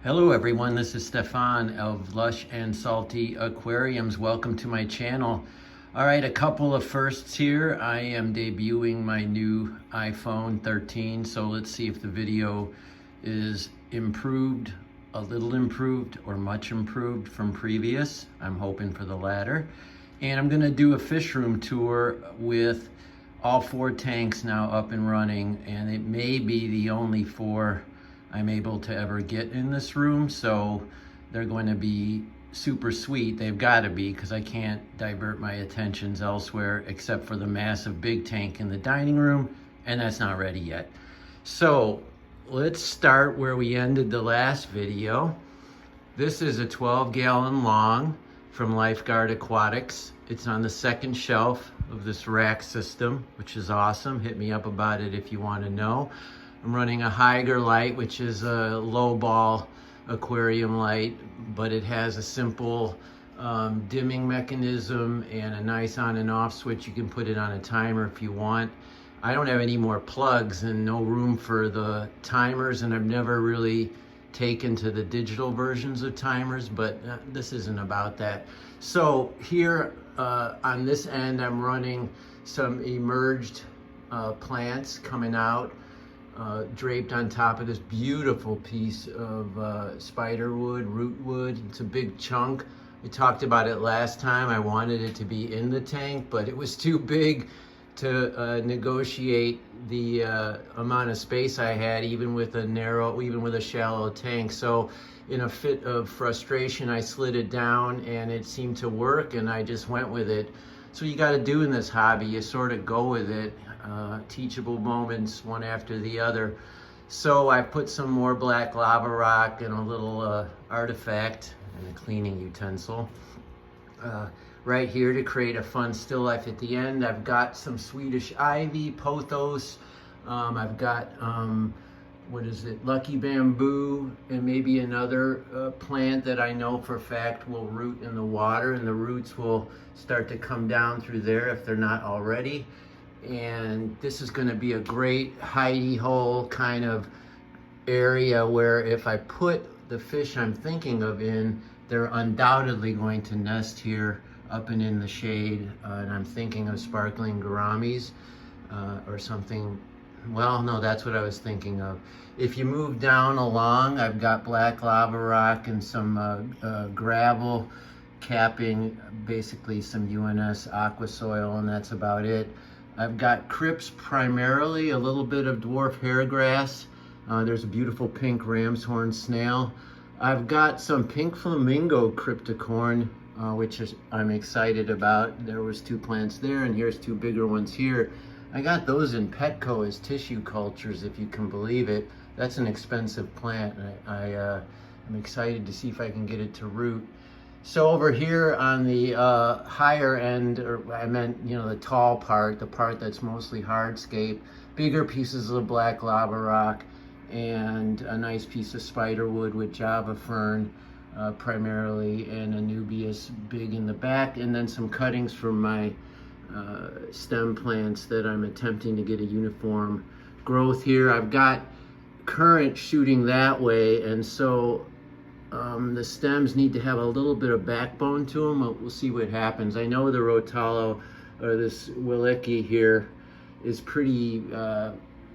Hello everyone, this is Stefan of Lush and Salty Aquariums. Welcome to my channel. All right, a couple of firsts here. I am debuting my new iPhone 13, so let's see if the video is improved, a little improved, or much improved from previous. I'm hoping for the latter. And I'm gonna do a fish room tour with all 4 tanks now up and running, and it may be the only 4 I'm able to ever get in this room, so they're going to be super sweet. They've got to be, because I can't divert my attentions elsewhere except for the massive big tank in the dining room, and that's not ready yet. So let's start where we ended the last video. This is a 12-gallon long from Lifeguard Aquatics. It's on the second shelf of this rack system, which is awesome. Hit me up about it if you want to know. I'm running a Hygger light, which is a low ball aquarium light, but it has a simple dimming mechanism and a nice on and off switch. You can put it on a timer if you want. I don't have any more plugs and no room for the timers, and I've never really taken to the digital versions of timers, but this isn't about that. So here on this end, I'm running some emerged plants coming out, draped on top of this beautiful piece of spiderwood, rootwood. It's a big chunk. We talked about it last time. I wanted it to be in the tank, but it was too big to negotiate the amount of space I had, even with a shallow tank. So in a fit of frustration, I slid it down and it seemed to work, and I just went with it. So you got to do in this hobby, you sort of go with it. Teachable moments one after the other. So I put some more black lava rock and a little artifact and a cleaning utensil right here to create a fun still life at the end. I've got some Swedish ivy, pothos. I've got lucky bamboo, and maybe another plant that I know for a fact will root in the water, and the roots will start to come down through there if they're not already. And this is going to be a great hidey hole kind of area where if I put the fish I'm thinking of in, they're undoubtedly going to nest here up and in the shade. And I'm thinking of sparkling gouramis or something. Well, no, that's what I was thinking of. If you move down along, I've got black lava rock and some gravel capping basically some UNS aqua soil, and that's about it. I've got crypts primarily, a little bit of dwarf hairgrass. There's a beautiful pink ram's horn snail. I've got some pink flamingo cryptocorn, which I'm excited about. There was 2 plants there, and here's 2 bigger ones here. I got those in Petco as tissue cultures, if you can believe it. That's an expensive plant. I'm excited to see if I can get it to root. So over here on the higher end, or I meant, the tall part, the part that's mostly hardscape, bigger pieces of black lava rock and a nice piece of spiderwood with Java fern primarily, and Anubias big in the back, and then some cuttings from my stem plants that I'm attempting to get a uniform growth here. I've got current shooting that way, and so the stems need to have a little bit of backbone to them. We'll see what happens. I know the Rotalo, or this Willicki here, is pretty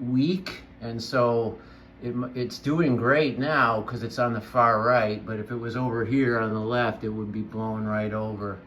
weak, and so it's doing great now because it's on the far right, but if it was over here on the left, it would be blown right over.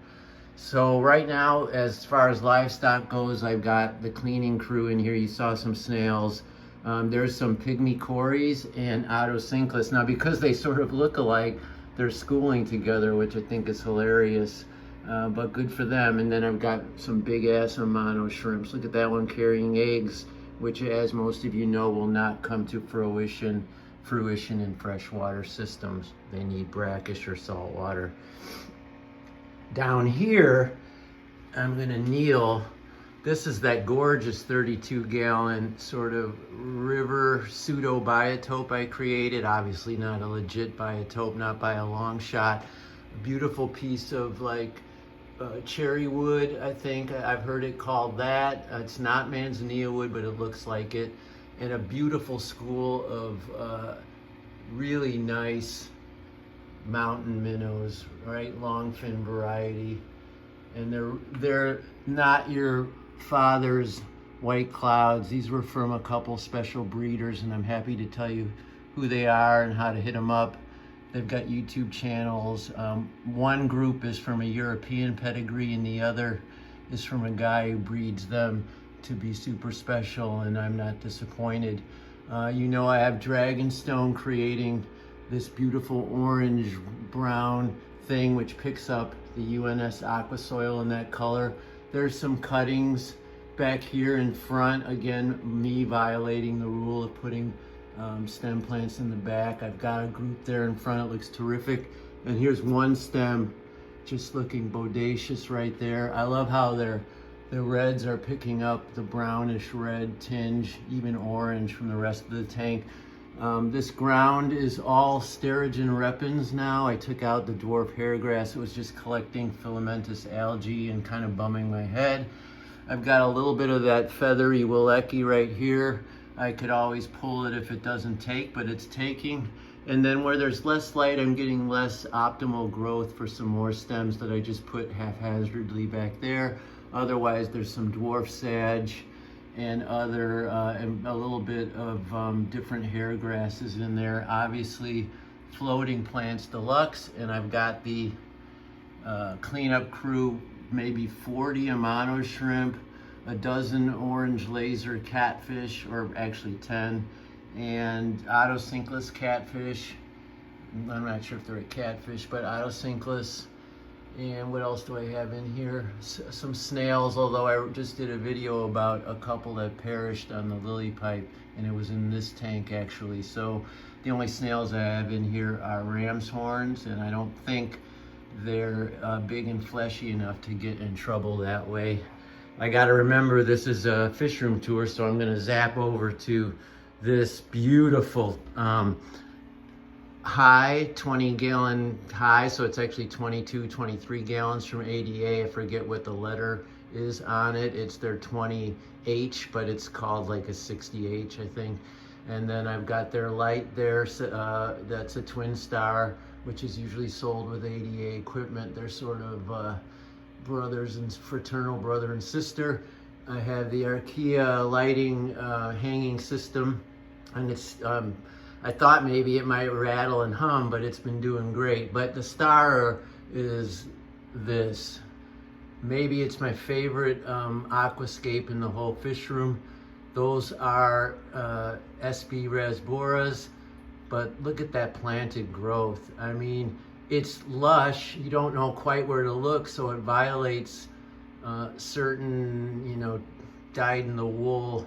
So right now, as far as livestock goes, I've got the cleaning crew in here. You saw some snails. There's some pygmy cories and autosynclus. Now, because they sort of look alike, they're schooling together, which I think is hilarious, but good for them. And then I've got some big ass Amano shrimps. Look at that one carrying eggs, which, as most of you know, will not come to fruition in freshwater systems. They need brackish or salt water. Down here, I'm gonna kneel. This is that gorgeous 32-gallon sort of river pseudo-biotope I created. Obviously not a legit biotope, not by a long shot. A beautiful piece of cherry wood, I think. I've heard it called that. It's not manzanilla wood, but it looks like it. And a beautiful school of really nice mountain minnows, right? Longfin variety. And they're not your father's white clouds. These were from a couple special breeders, and I'm happy to tell you who they are and how to hit them up. They've got YouTube channels. One group is from a European pedigree, and the other is from a guy who breeds them to be super special, and I'm not disappointed. You know, I have Dragonstone creating this beautiful orange brown thing which picks up the UNS aqua soil in that color. There's some cuttings back here in front, again me violating the rule of putting stem plants in the back. I've got a group there in front, it looks terrific, and here's one stem just looking bodacious right there. I love how the reds are picking up the brownish red tinge, even orange from the rest of the tank. This ground is all Sterigen repens now. I took out the dwarf hairgrass. It was just collecting filamentous algae and kind of bumming my head. I've got a little bit of that feathery willecki right here. I could always pull it if it doesn't take, but it's taking. And then where there's less light, I'm getting less optimal growth for some more stems that I just put haphazardly back there. Otherwise, there's some dwarf sage and other, and a little bit of different hair grasses in there. Obviously, floating plants deluxe, and I've got the cleanup crew, maybe 40 Amano shrimp, a dozen orange laser catfish, or actually 10, and Autosynclus catfish. I'm not sure if they're a catfish, but Autosynclus. And what else do I have in here? Some snails, although I just did a video about a couple that perished on the lily pipe, and it was in this tank actually. So the only snails I have in here are ram's horns, and I don't think they're big and fleshy enough to get in trouble that way. I gotta remember this is a fish room tour, so I'm gonna zap over to this beautiful high, 20-gallon high, so it's actually 22, 23 gallons from ADA. I forget what the letter is on it. It's their 20H, but it's called like a 60H, I think. And then I've got their light there, that's a twin star, which is usually sold with ADA equipment. They're sort of brothers and fraternal brother and sister. I have the Archaea lighting hanging system, and it's I thought maybe it might rattle and hum, but it's been doing great. But the star is this. Maybe it's my favorite aquascape in the whole fish room. Those are SB rasboras, but look at that planted growth. I mean, it's lush. You don't know quite where to look, so it violates certain, you know, dyed-in-the-wool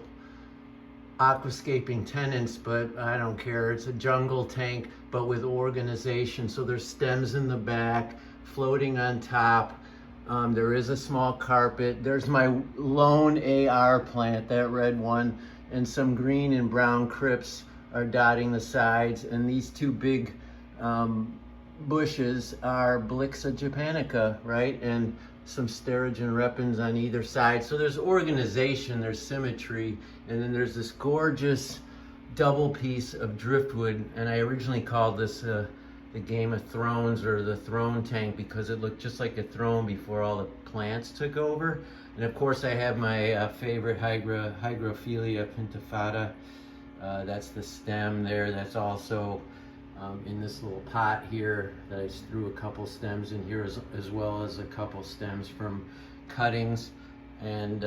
aquascaping tenants, but I don't care. It's a jungle tank, but with organization. So there's stems in the back, floating on top. There is a small carpet. There's my lone AR plant, that red one, and some green and brown crypts are dotting the sides. And these two big bushes are Blixa japonica, right? And some Sterigen repens on either side. So there's organization, there's symmetry, and then there's this gorgeous double piece of driftwood. And I originally called this the Game of Thrones, or the throne tank, because it looked just like a throne before all the plants took over. And of course I have my favorite Hygrophila pintafata. That's the stem there. That's also in this little pot here that I just threw a couple stems in here, as well as a couple stems from cuttings. And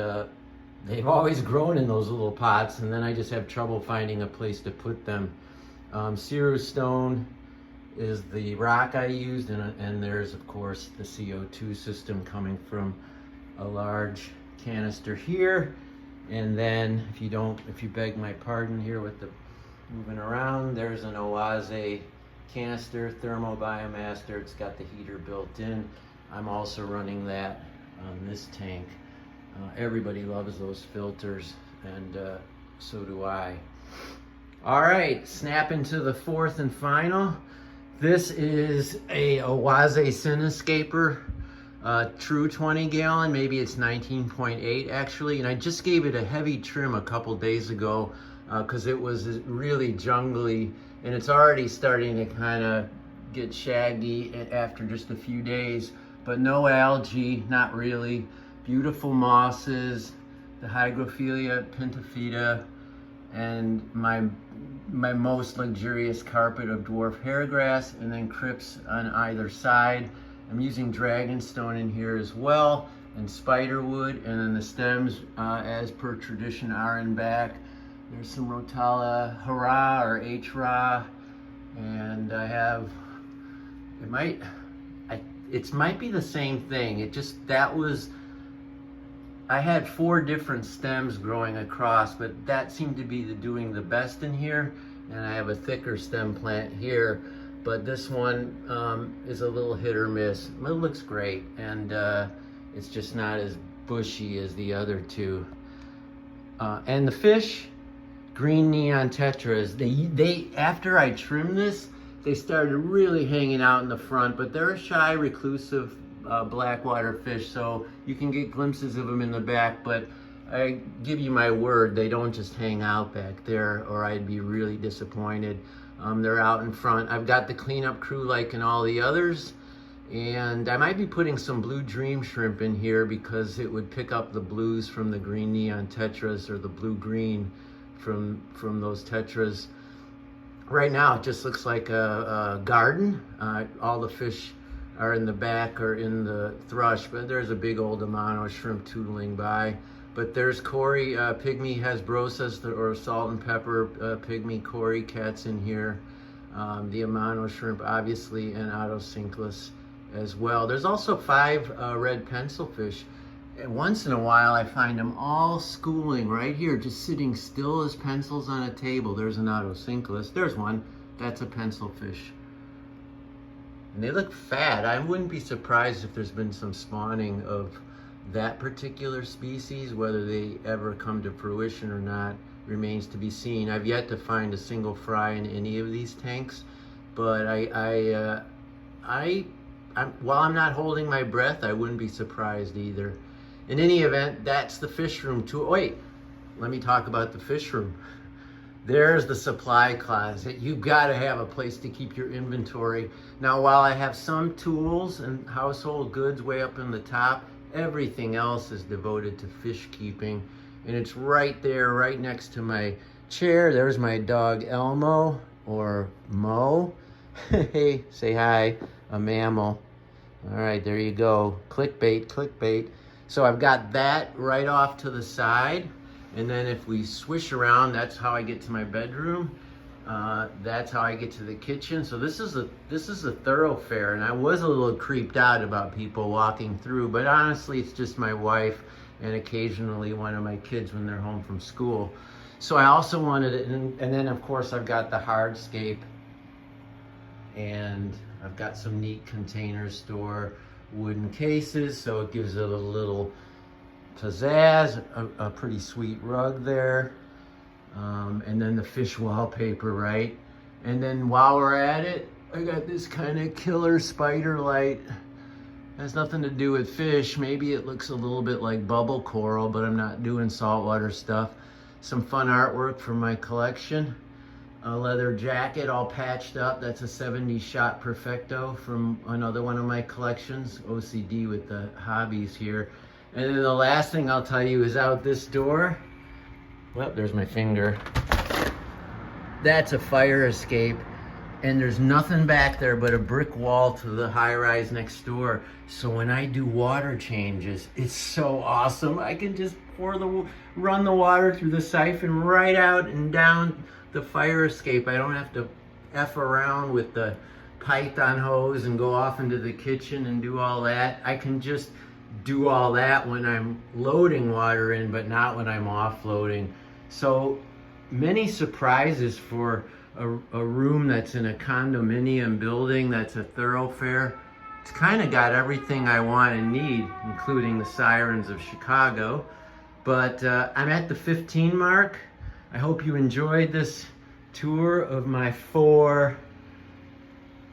they've always grown in those little pots, and then I just have trouble finding a place to put them. Cirrus stone is the rock I used, and there's of course the CO2 system coming from a large canister here. And then if you beg my pardon here with the moving around, there's an Oase canister, thermobiomaster. It's got the heater built in. I'm also running that on this tank. Everybody loves those filters, and so do I. All right, snap into the fourth and final. This is a Oase Cinescaper, true 20-gallon, maybe it's 19.8 actually, and I just gave it a heavy trim a couple days ago because it was really jungly and it's already starting to kind of get shaggy after just a few days, but no algae, not really. Beautiful mosses, the Hygrophila pentaphyta, and my most luxurious carpet of dwarf hairgrass, and then crypts on either side. I'm using dragonstone in here as well, and spiderwood, and then the stems, as per tradition, are in back. There's some Rotala Hara or H-Ra, and I have, it might be the same thing. I had 4 different stems growing across, but that seemed to be doing the best in here. And I have a thicker stem plant here, but this one is a little hit or miss. It looks great, and it's just not as bushy as the other 2. And the fish, green neon tetras, they after I trimmed this, they started really hanging out in the front, but they're a shy, reclusive blackwater fish, so you can get glimpses of them in the back, but I give you my word, they don't just hang out back there, or I'd be really disappointed. They're out in front. I've got the cleanup crew like in all the others, and I might be putting some blue dream shrimp in here because it would pick up the blues from the green neon tetras, or the blue-green from those tetras. Right now it just looks like a garden. All the fish are in the back or in the thrush, but there's a big old Amano shrimp tootling by. But there's Cory, pygmy hasbrosus, or salt and pepper pygmy Cory cats in here. The Amano shrimp, obviously, and Otocinclus as well. There's also 5 red pencilfish. And once in a while, I find them all schooling right here, just sitting still as pencils on a table. There's an Otocinclus. There's one. That's a pencilfish. And they look fat. I wouldn't be surprised if there's been some spawning of that particular species. Whether they ever come to fruition or not remains to be seen. I've yet to find a single fry in any of these tanks, but while I'm not holding my breath, I wouldn't be surprised either. In any event, that's the fish room too. Wait, let me talk about the fish room. There's the supply closet. You've got to have a place to keep your inventory. Now, while I have some tools and household goods way up in the top, everything else is devoted to fish keeping. And it's right there, right next to my chair. There's my dog Elmo, or Mo. Hey, say hi, a mammal. All right, there you go. Clickbait, clickbait. So I've got that right off to the side. And then if we swish around, that's how I get to my bedroom. That's how I get to the kitchen. So this is a thoroughfare, and I was a little creeped out about people walking through, but honestly, it's just my wife and occasionally one of my kids when they're home from school. So I also wanted it, and then of course I've got the hardscape, and I've got some neat containers store wooden cases, so it gives it a little pizzazz, a pretty sweet rug there, and then the fish wallpaper, right? And then while we're at it, I got this kind of killer spider light. Has nothing to do with fish. Maybe it looks a little bit like bubble coral, but I'm not doing saltwater stuff. Some fun artwork from my collection. A leather jacket all patched up. That's a 70s shot Perfecto from another one of my collections. OCD with the hobbies here. And then the last thing I'll tell you is out this door. Well, there's my finger. That's a fire escape. And there's nothing back there but a brick wall to the high-rise next door. So when I do water changes, it's so awesome. I can just run the water through the siphon right out and down the fire escape. I don't have to F around with the Python hose and go off into the kitchen and do all that. I can just do all that when I'm loading water in, but not when I'm offloading. So many surprises for a room that's in a condominium building that's a thoroughfare. It's kind of got everything I want and need, including the sirens of Chicago. But I'm at the 15 mark. I hope you enjoyed this tour of my 4.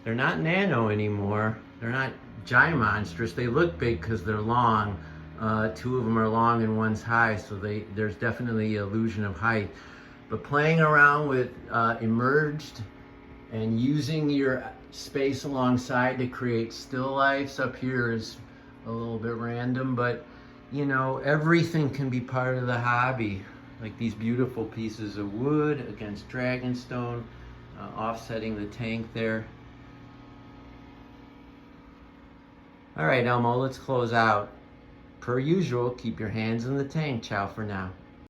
They're not nano anymore. They're not giant-monstrous. They look big because they're long. 2 of them are long and one's high, so there's definitely an illusion of height. But playing around with emerged and using your space alongside to create still lifes. Up here is a little bit random, but you know, everything can be part of the hobby. Like these beautiful pieces of wood against dragonstone, offsetting the tank there. All right, Elmo, let's close out. Per usual, keep your hands in the tank. Ciao for now.